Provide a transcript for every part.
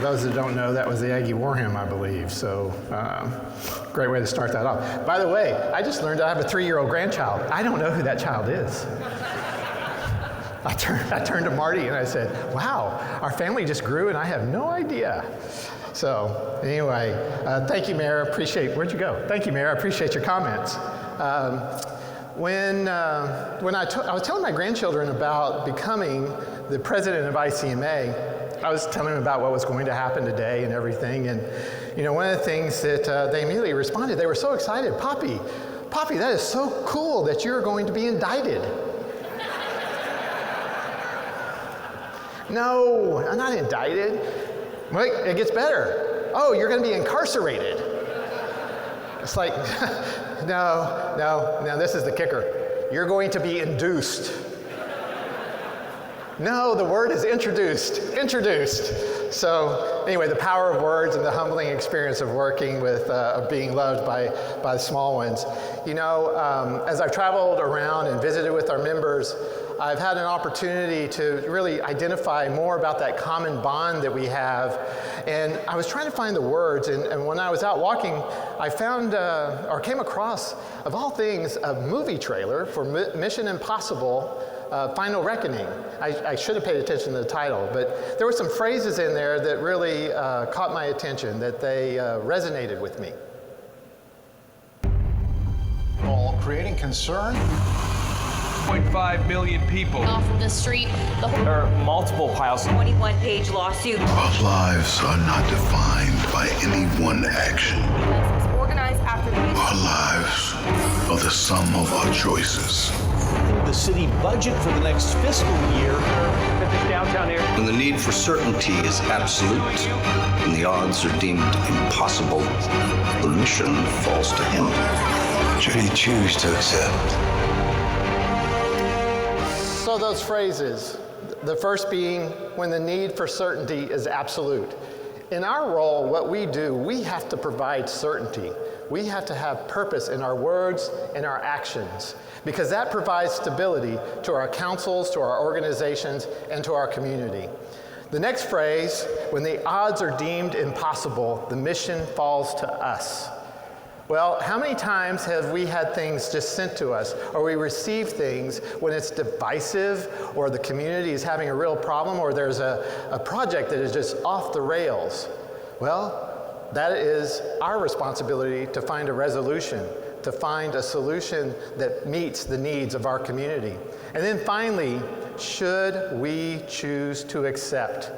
those that don't know, that was the Aggie War Hymn, I believe. So great way to start that off. By the way, I just learned I have a 3-year-old grandchild. I don't know who that child is. I turned to Marty and I said, wow, our family just grew and I have no idea. So anyway, thank you, Mayor. Where'd you go? Thank you, Mayor. I appreciate your comments. When I was telling my grandchildren about becoming the president of ICMA, I was telling them about what was going to happen today and everything. And one of the things that they immediately responded, they were so excited. Poppy, that is so cool that you're going to be indicted. No, I'm not indicted. Wait, it gets better. Oh, you're going to be incarcerated. It's like, no, this is the kicker. You're going to be induced. No, the word is introduced. So anyway, the power of words and the humbling experience of working with, of being loved by the small ones. As I've traveled around and visited with our members, I've had an opportunity to really identify more about that common bond that we have. And I was trying to find the words, and when I was out walking, I found, or came across, of all things, a movie trailer for Mission Impossible Final Reckoning. I should have paid attention to the title, but there were some phrases in there that really caught my attention, that they resonated with me. All creating concern. 1.5 million people off of the street. There are multiple piles. 21-page lawsuit. Our lives are not defined by any one action. Organized after the Our lives are the sum of our choices. The city budget for the next fiscal year. At this downtown area. When the need for certainty is absolute and the odds are deemed impossible, the mission falls to him. Should he choose to accept? So those phrases, the first being when the need for certainty is absolute. In our role, what we do, we have to provide certainty. We have to have purpose in our words and our actions, because that provides stability to our councils, to our organizations, and to our community. The next phrase, when the odds are deemed impossible, the mission falls to us. Well, how many times have we had things just sent to us, or we receive things when it's divisive, or the community is having a real problem, or there's a project that is just off the rails? Well, that is our responsibility to find a resolution, to find a solution that meets the needs of our community. And then finally, should we choose to accept?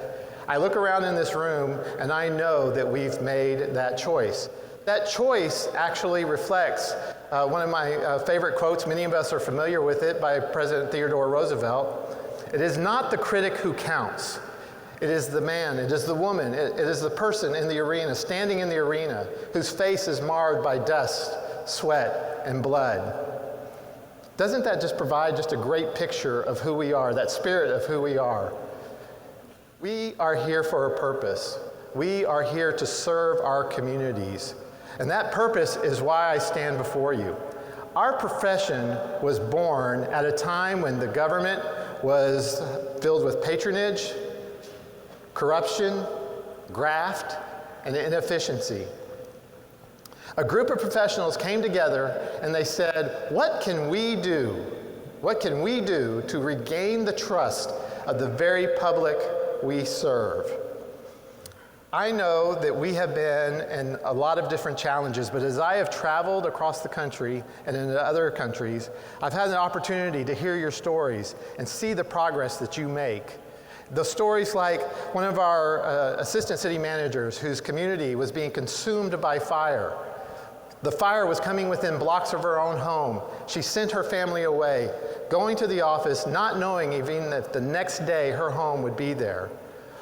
I look around in this room and I know that we've made that choice. That choice actually reflects one of my favorite quotes. Many of us are familiar with it, by President Theodore Roosevelt. It is not the critic who counts. It is the man, it is the woman, it is the person in the arena, standing in the arena, whose face is marred by dust, sweat, and blood. Doesn't that just provide just a great picture of who we are, that spirit of who we are? We are here for a purpose. We are here to serve our communities. And that purpose is why I stand before you. Our profession was born at a time when the government was filled with patronage, corruption, graft, and inefficiency. A group of professionals came together and they said, what can we do? What can we do to regain the trust of the very public we serve? I know that we have been in a lot of different challenges, but as I have traveled across the country and into other countries, I've had an opportunity to hear your stories and see the progress that you make. The stories like one of our assistant city managers whose community was being consumed by fire. The fire was coming within blocks of her own home. She sent her family away, going to the office, not knowing even that the next day her home would be there.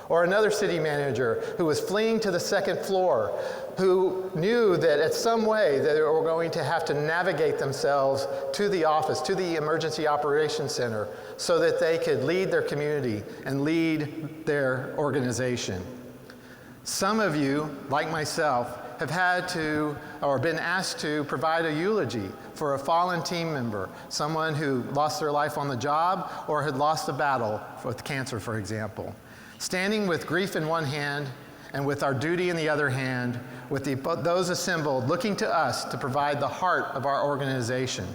Or another city manager who was fleeing to the second floor, who knew that at some way that they were going to have to navigate themselves to the office, to the emergency operations center, so that they could lead their community and lead their organization. Some of you, like myself, have had to or been asked to provide a eulogy for a fallen team member, someone who lost their life on the job or had lost a battle with cancer, for example. Standing with grief in one hand and with our duty in the other hand, with those assembled looking to us to provide the heart of our organization.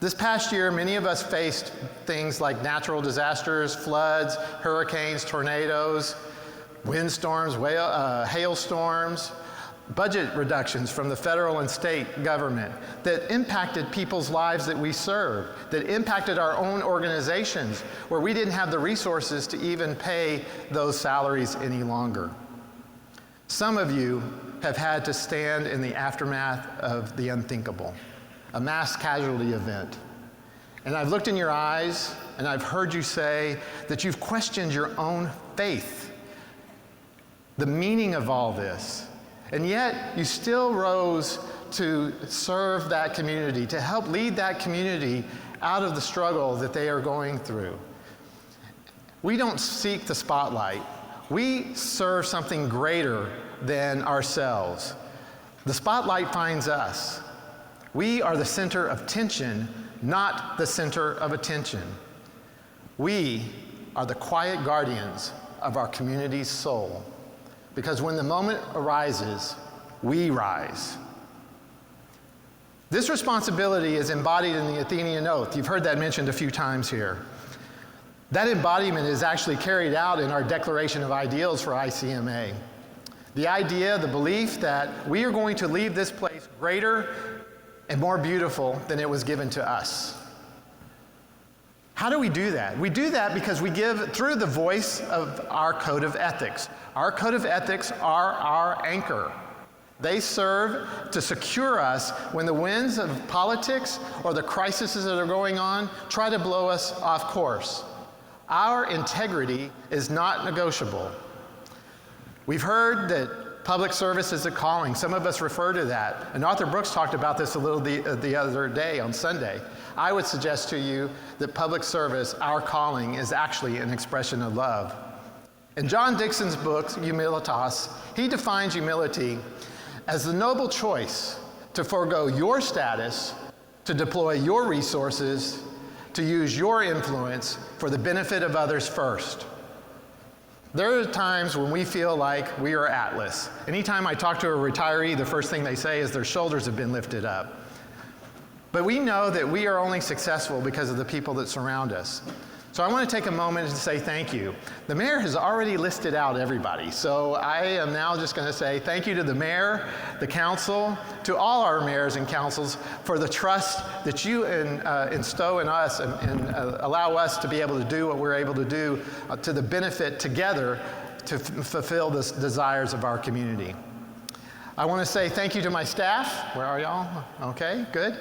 This past year, many of us faced things like natural disasters, floods, hurricanes, tornadoes, windstorms, hailstorms, budget reductions from the federal and state government that impacted people's lives that we serve, that impacted our own organizations, where we didn't have the resources to even pay those salaries any longer. Some of you have had to stand in the aftermath of the unthinkable, a mass casualty event. And I've looked in your eyes and I've heard you say that you've questioned your own faith, the meaning of all this. And yet you still rose to serve that community, to help lead that community out of the struggle that they are going through. We don't seek the spotlight. We serve something greater than ourselves. The spotlight finds us. We are the center of tension, not the center of attention. We are the quiet guardians of our community's soul. Because when the moment arises, we rise. This responsibility is embodied in the Athenian Oath. You've heard that mentioned a few times here. That embodiment is actually carried out in our Declaration of Ideals for ICMA. The idea, the belief that we are going to leave this place greater and more beautiful than it was given to us. How do we do that? We do that because we give through the voice of our code of ethics. Our code of ethics are our anchor. They serve to secure us when the winds of politics or the crises that are going on try to blow us off course. Our integrity is not negotiable. We've heard that public service is a calling. Some of us refer to that. And Arthur Brooks talked about this a little the other day on Sunday. I would suggest to you that public service, our calling, is actually an expression of love. In John Dixon's book, Humilitas, he defines humility as the noble choice to forego your status, to deploy your resources, to use your influence for the benefit of others first. There are times when we feel like we are Atlas. Anytime I talk to a retiree, the first thing they say is their shoulders have been lifted up. But we know that we are only successful because of the people that surround us. So I want to take a moment to say thank you. The mayor has already listed out everybody, so I am now just going to say thank you to the mayor, the council, to all our mayors and councils for the trust that you instow in us and allow us to be able to do what we're able to do to the benefit together to fulfill the desires of our community. I want to say thank you to my staff. Where are y'all? Okay, good.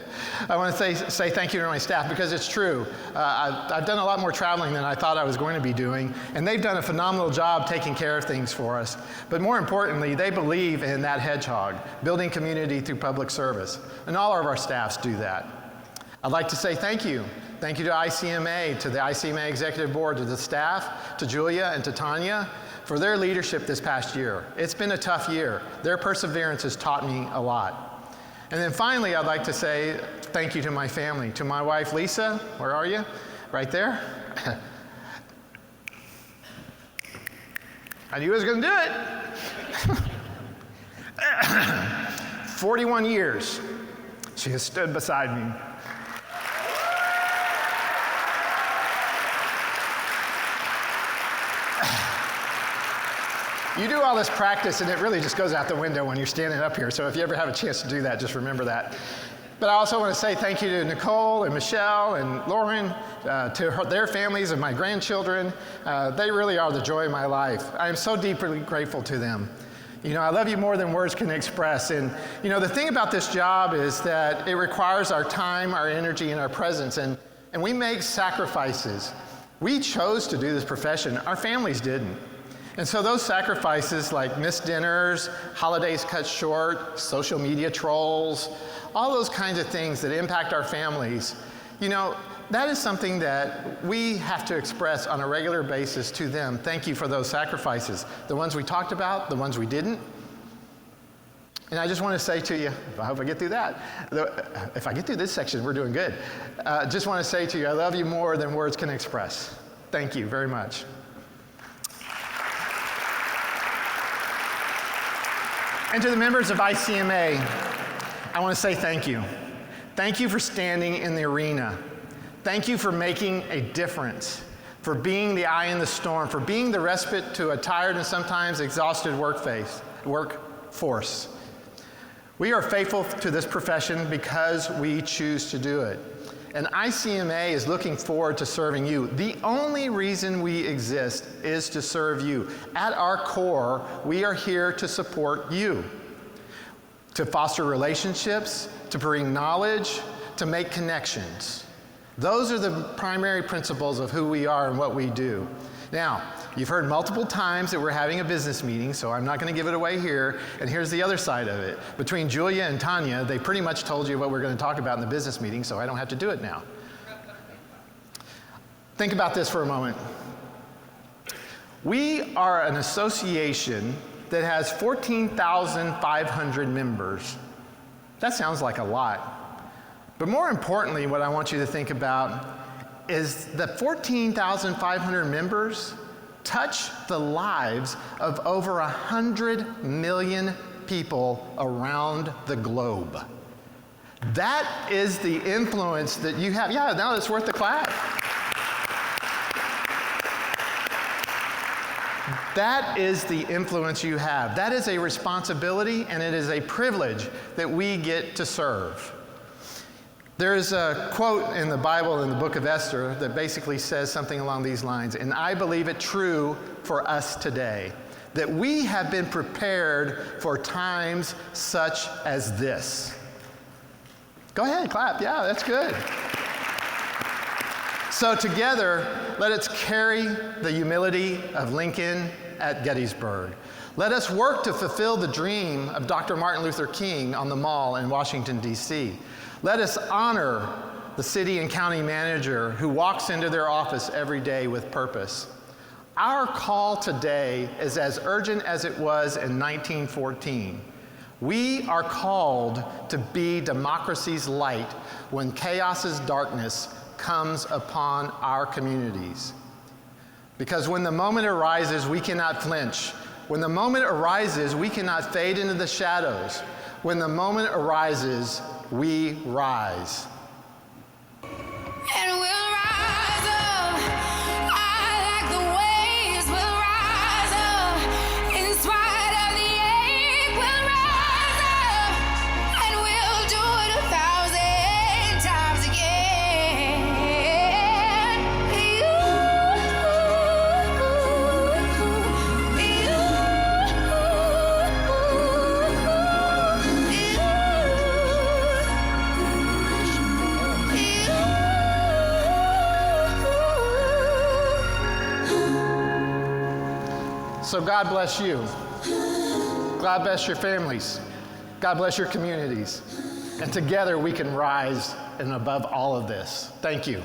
I want to say thank you to my staff because it's true. I've done a lot more traveling than I thought I was going to be doing, and they've done a phenomenal job taking care of things for us. But more importantly, they believe in that hedgehog, building community through public service, and all of our staffs do that. I'd like to say thank you. Thank you to ICMA, to the ICMA Executive Board, to the staff, to Julia and to Tanya, for their leadership this past year. It's been a tough year. Their perseverance has taught me a lot. And then finally, I'd like to say thank you to my family, to my wife, Lisa. Where are you? Right there. I knew I was going to do it. 41 years, she has stood beside me. You do all this practice and it really just goes out the window when you're standing up here. So if you ever have a chance to do that, just remember that. But I also want to say thank you to Nicole and Michelle and Lauren, to their families and my grandchildren. They really are the joy of my life. I am so deeply grateful to them. You know, I love you more than words can express. And, you know, the thing about this job is that it requires our time, our energy, and our presence. And we make sacrifices. We chose to do this profession. Our families didn't. And so those sacrifices like missed dinners, holidays cut short, social media trolls, all those kinds of things that impact our families, you know, that is something that we have to express on a regular basis to them. Thank you for those sacrifices. The ones we talked about, the ones we didn't. And I just want to say to you, I hope I get through that. If I get through this section, we're doing good. Just want to say to you, I love you more than words can express. Thank you very much. And to the members of ICMA, I want to say thank you. Thank you for standing in the arena. Thank you for making a difference, for being the eye in the storm, for being the respite to a tired and sometimes exhausted workforce. We are faithful to this profession because we choose to do it. And ICMA is looking forward to serving you. The only reason we exist is to serve you. At our core, we are here to support you, to foster relationships, to bring knowledge, to make connections. Those are the primary principles of who we are and what we do. Now, you've heard multiple times that we're having a business meeting, so I'm not going to give it away here. And here's the other side of it. Between Julia and Tanya, they pretty much told you what we're going to talk about in the business meeting, so I don't have to do it now. Think about this for a moment. We are an association that has 14,500 members. That sounds like a lot. But more importantly, what I want you to think about is that 14,500 members touch the lives of over 100 million people around the globe. That is the influence that you have. Yeah, now it's worth the clap. That is the influence you have. That is a responsibility, and it is a privilege that we get to serve. There is a quote in the Bible in the book of Esther that basically says something along these lines, and I believe it true for us today, that we have been prepared for times such as this. Go ahead, clap. Yeah, that's good. So together, let us carry the humility of Lincoln at Gettysburg. Let us work to fulfill the dream of Dr. Martin Luther King on the Mall in Washington, D.C. Let us honor the city and county manager who walks into their office every day with purpose. Our call today is as urgent as it was in 1914. We are called to be democracy's light when chaos's darkness comes upon our communities. Because when the moment arises, we cannot flinch. When the moment arises, we cannot fade into the shadows. When the moment arises, we rise. And we'll rise up, like the waves will rise up. In spite of the ache, we'll rise up, and we'll do it 1,000 times again. So God bless you. God bless your families. God bless your communities. And together we can rise and above all of this. Thank you.